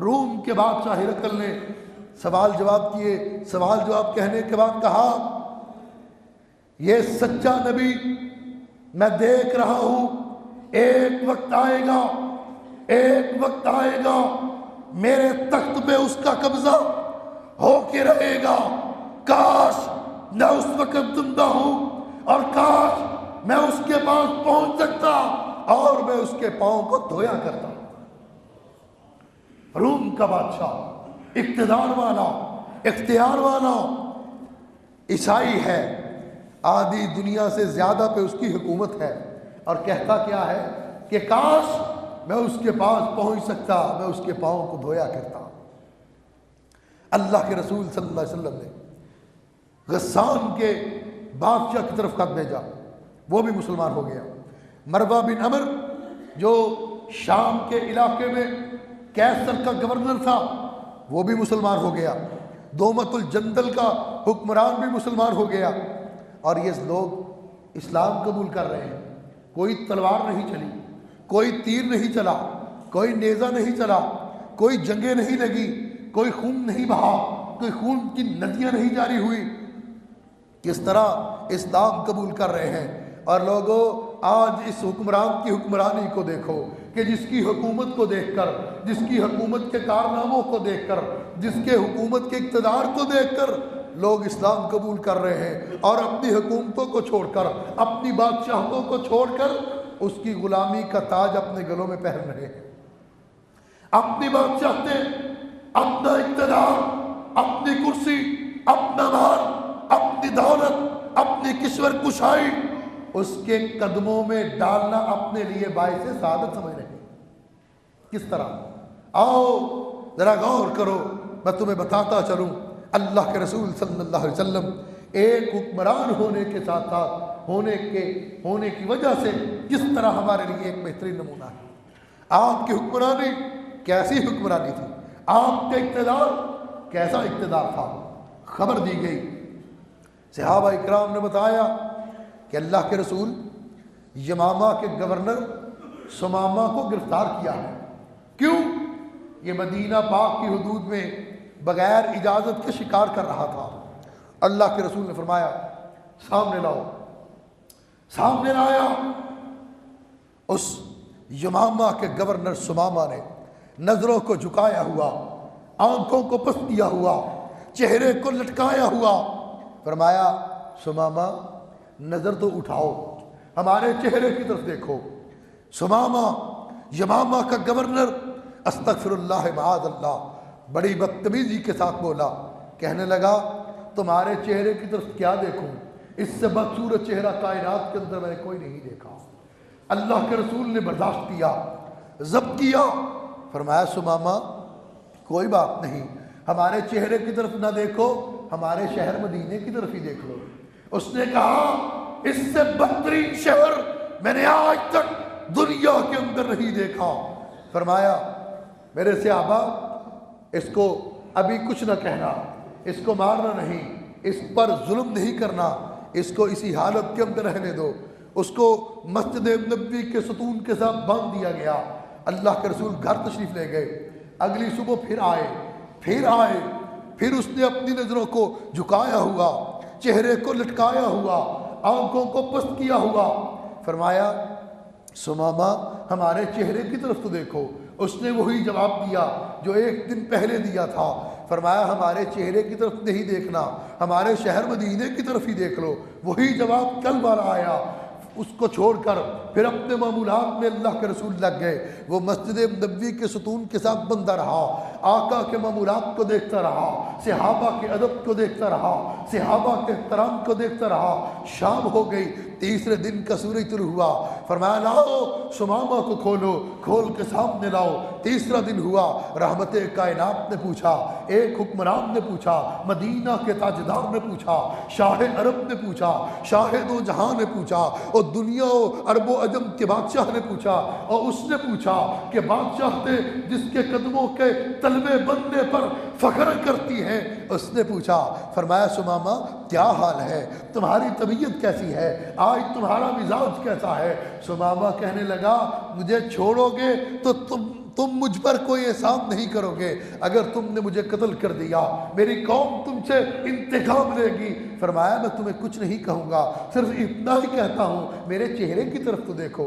روم کے بادشاہ ہرقل نے سوال جواب کیے، سوال جواب کہنے کے بعد کہا یہ سچا نبی میں دیکھ رہا ہوں، ایک وقت آئے گا، ایک وقت آئے گا میرے تخت پہ اس کا قبضہ ہو کے رہے گا۔ کاش میں اس وقت زندہ ہوں اور کاش میں اس کے پاس پہنچ سکتا اور میں اس کے پاؤں کو دھویا کرتا۔ روم کا بادشاہ اقتدار والا، اختیار والا، عیسائی ہے، آدھی دنیا سے زیادہ پہ اس کی حکومت ہے، اور کہتا کیا ہے کہ کاش میں اس کے پاس پہنچ سکتا، میں اس کے پاؤں کو دھویا کرتا۔ اللہ کے رسول صلی اللہ علیہ وسلم نے غسان کے بادشاہ کی طرف خط بھیجا، وہ بھی مسلمان ہو گیا۔ مروہ بن عمر جو شام کے علاقے میں کیسر کا گورنر تھا وہ بھی مسلمان ہو گیا۔ دومت الجندل کا حکمران بھی مسلمان ہو گیا، اور یہ لوگ اسلام قبول کر رہے ہیں۔ کوئی تلوار نہیں چلی، کوئی تیر نہیں چلا، کوئی نیزہ نہیں چلا، کوئی جنگیں نہیں لگی، کوئی خون نہیں بہا، کوئی خون کی ندیاں نہیں جاری ہوئی۔ کس طرح اسلام قبول کر رہے ہیں۔ اور لوگوں آج اس حکمران کی حکمرانی کو دیکھو کہ جس کی حکومت کو دیکھ کر، جس کی حکومت کے کارناموں کو دیکھ کر، جس کے حکومت کے اقتدار کو دیکھ کر لوگ اسلام قبول کر رہے ہیں، اور اپنی حکومتوں کو چھوڑ کر، اپنی بادشاہتوں کو چھوڑ کر اس کی غلامی کا تاج اپنے گلوں میں پہن رہے ہیں۔ اپنی بادشاہتیں، اپنا اقتدار، اپنی کرسی، اپنا مال، اپنی دولت، اپنی کشور کشائی اس کے قدموں میں ڈالنا اپنے لیے باعث سعادت سمجھ رہے ہیں۔ کس طرح؟ آؤ ذرا غور کرو، میں تمہیں بتاتا چلوں اللہ کے رسول صلی اللہ علیہ وسلم ایک حکمران ہونے کے ساتھ ساتھ ہونے کی وجہ سے کس طرح ہمارے لیے ایک بہترین نمونہ ہے۔ آپ کی حکمرانی کیسی حکمرانی تھی، آپ کا اقتدار کیسا اقتدار تھا، خبر دی گئی۔ صحابہ اکرام نے بتایا کہ اللہ کے رسول یمامہ کے گورنر سمامہ کو گرفتار کیا ہے۔ کیوں؟ یہ مدینہ پاک کی حدود میں بغیر اجازت کے شکار کر رہا تھا۔ اللہ کے رسول نے فرمایا سامنے لاؤ۔ سامنے لایا۔ اس یمامہ کے گورنر سمامہ نے نظروں کو جھکایا ہوا، آنکھوں کو پس کیا ہوا، چہرے کو لٹکایا ہوا، فرمایا سمامہ نظر تو اٹھاؤ، ہمارے چہرے کی طرف دیکھو۔ سمامہ یمامہ کا گورنر استغفر اللہ معاذ اللہ بڑی بدتمیزی کے ساتھ بولا، کہنے لگا تمہارے چہرے کی طرف کیا دیکھوں، اس سے بدصورت چہرہ کائنات کے اندر میں نے کوئی نہیں دیکھا۔ اللہ کے رسول نے برداشت کیا، ضبط کیا، فرمایا سمامہ کوئی بات نہیں، ہمارے چہرے کی طرف نہ دیکھو، ہمارے شہر مدینے کی طرف ہی دیکھ لو۔ اس نے کہا اس سے بدترین شہر میں نے آج تک دنیا کے اندر نہیں دیکھا۔ فرمایا میرے صحابہ اس کو ابھی کچھ نہ کہنا، اس کو مارنا نہیں، اس پر ظلم نہیں کرنا، اس کو اسی حالت کے اندر رہنے دو۔ اس کو مسجد نبوی کے ستون کے ساتھ باندھ دیا گیا۔ اللہ کے رسول گھر تشریف لے گئے۔ اگلی صبح پھر آئے، پھر اس نے اپنی نظروں کو جھکایا ہوا، چہرے کو لٹکایا ہوا، آنکھوں کو پست کیا ہوا، فرمایا سمامہ ہمارے چہرے کی طرف تو دیکھو۔ اس نے وہی جواب دیا جو ایک دن پہلے دیا تھا، فرمایا ہمارے چہرے کی طرف نہیں دیکھنا، ہمارے شہر مدینے کی طرف ہی دیکھ لو۔ وہی جواب کل والا آیا۔ اس کو چھوڑ کر پھر اپنے معمولات میں اللہ کے رسول لگ گئے۔ وہ مسجد نبوی کے ستون کے ساتھ بندہ رہا، آقا کے معمولات کو دیکھتا رہا، صحابہ کے ادب کو دیکھتا رہا، صحابہ کے احترام کو دیکھتا رہا۔ شام ہو گئی، تیسرے دن کا سورج طلوع ہوا، فرمایا لاؤ سمامہ کو کھولو، کھول کے سامنے لاؤ۔ تیسرا دن ہوا، رحمت کائنات نے پوچھا، ایک حکمران نے پوچھا، مدینہ کے تاجدار نے پوچھا، شاہ عرب نے پوچھا، شاہ دو جہاں نے پوچھا، اور دنیا و عرب و عجم کے بادشاہ نے پوچھا، اور اس نے پوچھا کہ بادشاہ تھے جس کے قدموں کے تلوے بننے پر فخر کرتی ہیں، اس نے پوچھا، فرمایا سمامہ کیا حال ہے، تمہاری طبیعت کیسی ہے، آج تمہارا مزاج کیسا ہے؟ سمامہ کہنے لگا مجھے چھوڑو گے تو تم مجھ پر کوئی احسان نہیں کرو گے، اگر تم نے مجھے قتل کر دیا میری قوم تم سے انتقام لے گی۔ فرمایا میں تمہیں کچھ نہیں کہوں گا، صرف اتنا ہی کہتا ہوں میرے چہرے کی طرف تو دیکھو۔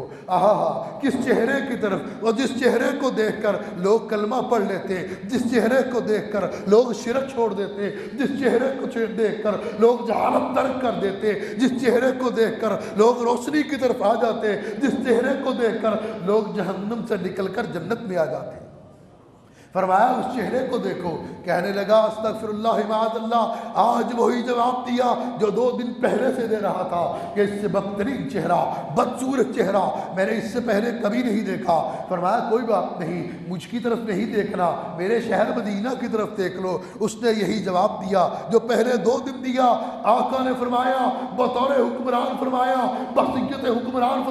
کس چہرے کی طرف؟ اور جس چہرے کو دیکھ کر لوگ کلمہ پڑھ لیتے، جس چہرے کو دیکھ کر لوگ شرک چھوڑ دیتے، جس چہرے کو دیکھ کر لوگ جہالت ترک کر دیتے، جس چہرے کو دیکھ کر لوگ روشنی کی طرف آ جاتے، جس چہرے کو دیکھ کر لوگ جہنم سے نکل کر جنت میں آ جاتے۔ فرمایا اس چہرے کو دیکھو۔ کہنے لگا استغفر اللہ معاذ اللہ، آج وہی جواب دیا جو 2 دن پہلے سے دے رہا تھا کہ اس سے بدترین چہرہ، بدصورت چہرہ میں نے اس سے پہلے کبھی نہیں دیکھا۔ فرمایا کوئی بات نہیں، مجھ کی طرف نہیں دیکھنا، میرے شہر مدینہ کی طرف دیکھ لو۔ اس نے یہی جواب دیا جو پہلے 2 دن دیا۔ آقا نے فرمایا بطور حکمران، فرمایا بحثیت حکمران،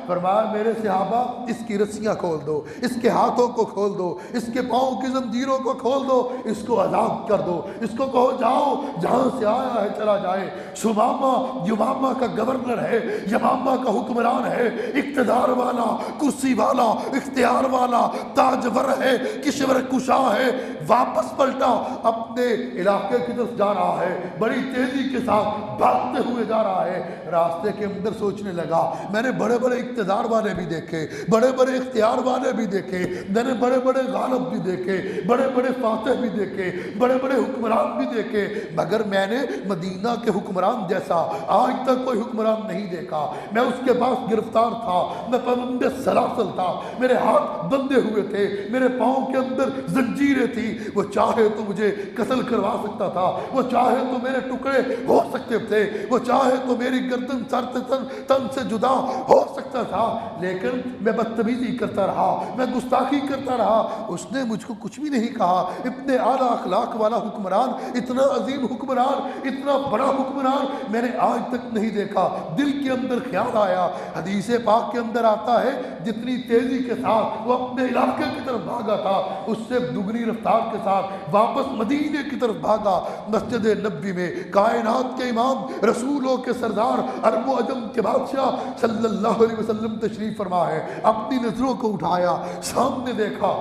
فرمایا میرے صحابہ اس کی رسیاں کھول دو، اس کے ہاتھوں کو کھول دو، اس کے پاؤں کی زنجیروں کو کھول دو، اس کو آزاد کر دو، اس کو کہو جاؤ جہاں سے آیا ہے چلا جائے۔ سمامہ یمامہ کا گورنر ہے، یمامہ کا حکمران ہے، اقتدار والا، کرسی والا، اختیار والا، تاجور ہے، کشور کشا ہے، واپس پلٹا اپنے علاقے کی طرف جا رہا ہے، بڑی تیزی کے ساتھ بھاگتے ہوئے جا رہا ہے۔ راستے کے اندر سوچنے لگا میں نے بڑے بڑے اقتدار والے بھی دیکھے، بڑے بڑے اختیار والے بھی دیکھے، میں نے بڑے بڑے غالب بھی دیکھے، بڑے بڑے فاتح بھی دیکھے، بڑے بڑے حکمران بھی دیکھے، مگر میں نے مدینہ کے حکمران جیسا آج تک کوئی حکمران نہیں دیکھا۔ میں اس کے پاس گرفتار تھا، میں پابند سلاسل تھا، میرے ہاتھ بندھے ہوئے تھے، میرے پاؤں کے اندر زنجیریں تھی۔ وہ چاہے تو مجھے قتل کروا سکتا تھا، وہ چاہے تو میرے ٹکڑے ہو سکتے تھے، وہ چاہے تو میری گردن سر سے تن سے جدا ہو سکتا تھا، لیکن میں بدتمیزی کرتا رہا، میں گستاخی کرتا رہا۔ اس نے مجھ کو کچھ بھی نہیں کہا. اتنے اعلیٰ اخلاق والا حکمران, اتنا عظیم حکمران, اتنا بڑا حکمران میں نے آج تک نہیں دیکھا. دل کے اندر خیال آیا, حدیث پاک کے اندر آتا ہے جتنی تیزی کے ساتھ وہ اپنے علاقے کی طرف بھاگا تھا اس سے دگنی رفتار کے ساتھ واپس مدینے کی طرف بھاگا. مسجد نبوی میں کائنات کے امام, رسولوں کے سردار, عرب و عجم کے بادشاہ صلی اللہ علیہ وسلم تشریف فرما ہے. اپنی نظروں کو اٹھایا, سامنے دیکھا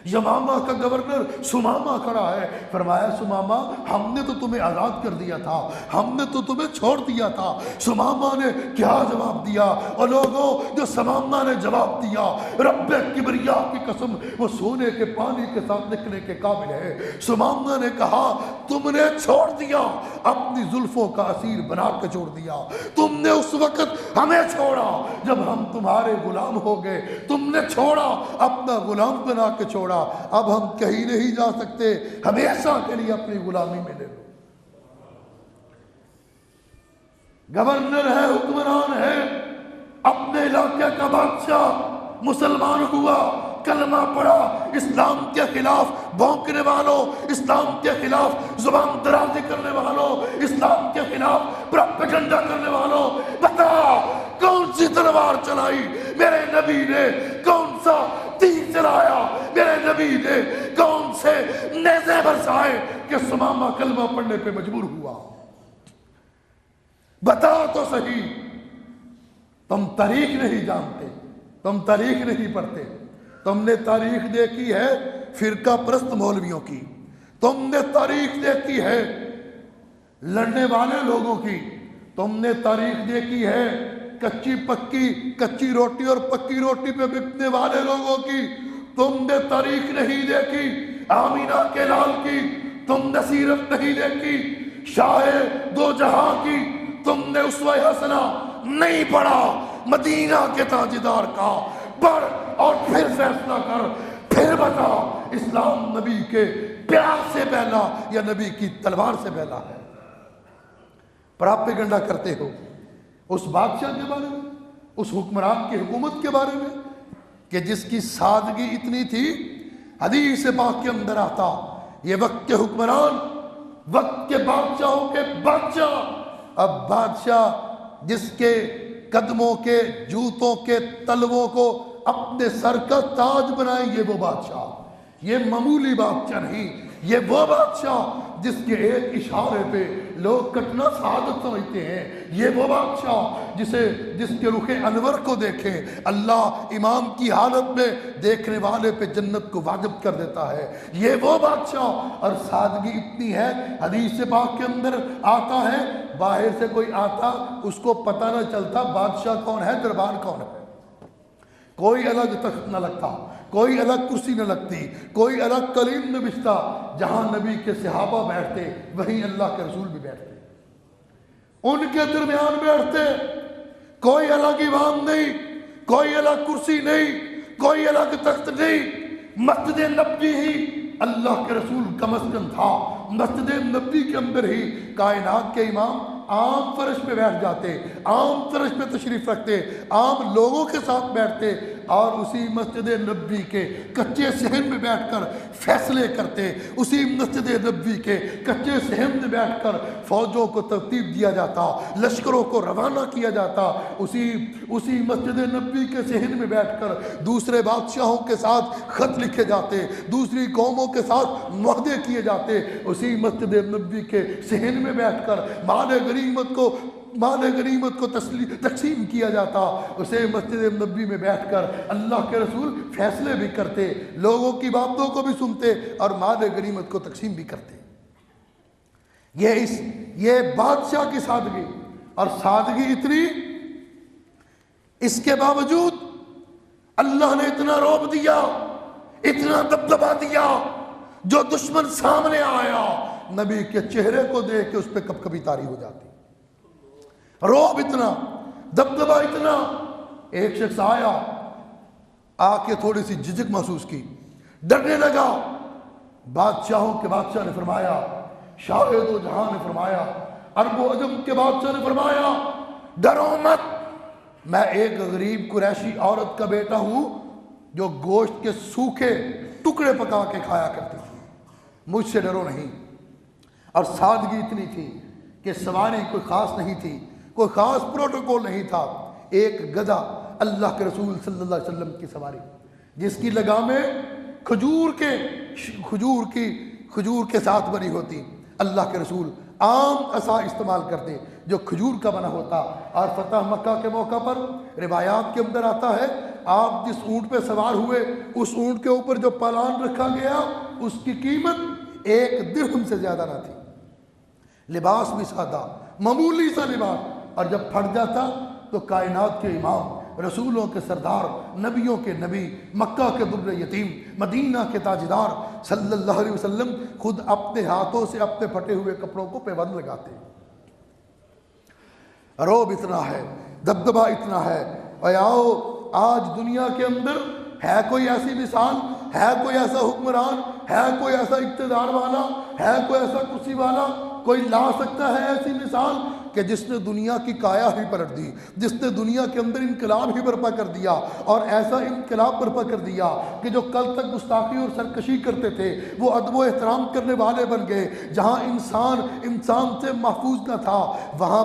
یمامہ کا گورنر سمامہ کھڑا ہے. فرمایا سمامہ ہم نے تو تمہیں آزاد کر دیا تھا, ہم نے تو تمہیں چھوڑ دیا تھا. سمامہ نے کیا جواب دیا؟ اور لوگوں جو سمامہ نے جواب دیا, رب کبریا کی قسم وہ سونے کے پانی کے ساتھ نکلنے کے قابل ہے. سمامہ نے کہا تم نے چھوڑ دیا, اپنی زلفوں کا اسیر بنا کے چھوڑ دیا. تم نے اس وقت ہمیں چھوڑا جب ہم تمہارے غلام ہو گئے, تم نے چھوڑا اپنا غلام بنا کے چھوڑا. اب ہم کہیں نہیں جا سکتے, ہمیشہ کے لیے اپنی غلامی میں لے لو. گورنر ہے, حکمران ہے, اپنے علاقے کا بادشاہ, مسلمان ہوا, کلمہ پڑھا, اسلام کے خلاف بھونکنے والوں, اسلام کے خلاف زبان درازی کرنے والوں, اسلام کے خلاف پروپیگنڈا کرنے والوں, بتا کون سی تلوار چلائی میرے نبی نے, کون سا تیر چلایا میرے نبی نے, کون سے نیزے برسائے کہ سمامہ کلمہ پڑھنے پہ مجبور ہوا؟ بتا تو صحیح. تم تاریخ نہیں جانتے, تم تاریخ نہیں پڑھتے. تم نے تاریخ دیکھی ہے فرقہ پرست مولویوں کی, تم نے تاریخ دیکھی ہے لڑنے والے لوگوں کی, تم نے تاریخ دیکھی ہے کچی پکی, کچی روٹی اور پکی روٹی پہ بکنے والے لوگوں کی. تم نے تاریخ نہیں دیکھی آمینہ کے لال کی, تم نے سیرت نہیں دیکھی شاہ دو جہاں کی, تم نے اسوہ حسنہ نہیں پڑھا مدینہ کے تاجدار کا. پڑھ اور پھر فیصلہ کر, پھر بتا اسلام نبی کے پیار سے پہلا یا نبی کی تلوار سے پہلا ہے. پراپیگنڈا کرتے ہو اس بادشاہ کے بارے میں, اس حکمران کی حکومت کے بارے میں کہ جس کی سادگی اتنی تھی. حدیث پاک کے اندر آتا یہ وقت کے حکمران, وقت کے بادشاہوں کے بادشاہ. اب بادشاہ جس کے قدموں کے جوتوں کے تلووں کو اپنے سر کا تاج بنائیں, یہ وہ بادشاہ, یہ معمولی بادشاہ نہیں, یہ وہ بادشاہ جس کے ایک اشارے پہ لوگ کٹنا سعادت سمجھتے ہیں. یہ وہ بادشاہ جس کے رخ انور کو دیکھیں اللہ امام کی حالت میں دیکھنے والے پہ جنت کو واجب کر دیتا ہے. یہ وہ بادشاہ, اور سادگی اتنی ہے حدیث پاک کے اندر آتا ہے باہر سے کوئی آتا اس کو پتہ نہ چلتا بادشاہ کون ہے, دربان کون ہے. کوئی الگ تخت نہ لگتا, کوئی الگ کرسی نہ لگتی, کوئی الگ قلیم نہ بچھتا. جہاں نبی کے صحابہ بیٹھتے وہیں اللہ کے رسول بھی بیٹھتے, ان کے درمیان بیٹھتے. کوئی الگ امام نہیں, کوئی الگ کرسی نہیں, کوئی الگ تخت نہیں. مسجد نبوی ہی اللہ کے رسول کا مسکن تھا. مسجد نبوی کے اندر ہی کائنات کے امام عام فرش پہ بیٹھ جاتے, عام فرش پہ تشریف رکھتے, عام لوگوں کے ساتھ بیٹھتے, اور اسی مسجد نبوی کے کچے صحن میں بیٹھ کر فیصلے کرتے. اسی مسجد نبوی کے کچے صحن میں بیٹھ کر فوجوں کو ترتیب دیا جاتا, لشکروں کو روانہ کیا جاتا. اسی مسجد نبوی کے صحن میں بیٹھ کر دوسرے بادشاہوں کے ساتھ خط لکھے جاتے, دوسری قوموں کے ساتھ معاہدے کیے جاتے. اسی مسجد نبوی کے صحن میں بیٹھ کر مال غنیمت کو تقسیم کیا جاتا. اسے مسجد نبوی میں بیٹھ کر اللہ کے رسول فیصلے بھی کرتے, لوگوں کی باتوں کو بھی سنتے اور مال غنیمت کو تقسیم بھی کرتے. یہ بادشاہ کی سادگی, اور سادگی اتنی, اس کے باوجود اللہ نے اتنا رعب دیا, اتنا دبدبا دیا, جو دشمن سامنے آیا نبی کے چہرے کو دیکھ کے اس پہ کب کبھی طاری ہو جاتی. رعب اتنا, دبدبا اتنا. ایک شخص آیا, آ کے تھوڑی سی جھجک محسوس کی, ڈرنے لگا. بادشاہوں کے بادشاہ نے فرمایا, شاہ دو جہاں نے فرمایا, عرب و عجم کے بادشاہ نے فرمایا ڈرو مت, میں ایک غریب قریشی عورت کا بیٹا ہوں جو گوشت کے سوکھے ٹکڑے پکا کے کھایا کرتی تھی. مجھ سے ڈرو نہیں. اور سادگی اتنی تھی کہ سواری کوئی خاص نہیں تھی، کوئی خاص پروٹوکول نہیں تھا. ایک گدھا اللہ کے رسول صلی اللہ علیہ وسلم کی سواری، جس کی لگامیں کھجور کے ساتھ بنی ہوتی. اللہ کے رسول عام عصا استعمال کرتے جو کھجور کا بنا ہوتا. اور فتح مکہ کے موقع پر روایات کے اندر آتا ہے آپ جس اونٹ پہ سوار ہوئے اس اونٹ کے اوپر جو پالان رکھا گیا اس کی قیمت 1 درہم سے زیادہ نہ تھی. لباس بھی سادہ، معمولی سا لباس، اور جب پھٹ جاتا تو کائنات کے امام، رسولوں کے سردار، نبیوں کے نبی، مکہ کے در یتیم، مدینہ کے تاجدار صلی اللہ علیہ وسلم خود اپنے ہاتھوں سے اپنے پھٹے ہوئے کپڑوں کو پیوند لگاتے. روب اتنا ہے، دبدبا اتنا ہے. اور آؤ آج دنیا کے اندر ہے کوئی ایسی مثال، ہے کوئی ایسا حکمران، ہے کوئی ایسا اقتدار والا، ہے کوئی ایسا کرسی والا، کوئی لا سکتا ہے ایسی مثال کہ جس نے دنیا کی کایا ہی پلٹ دی، جس نے دنیا کے اندر انقلاب ہی برپا کر دیا. اور ایسا انقلاب برپا کر دیا کہ جو کل تک گستاخی اور سرکشی کرتے تھے وہ ادب و احترام کرنے والے بن گئے. جہاں انسان سے محفوظ نہ تھا وہاں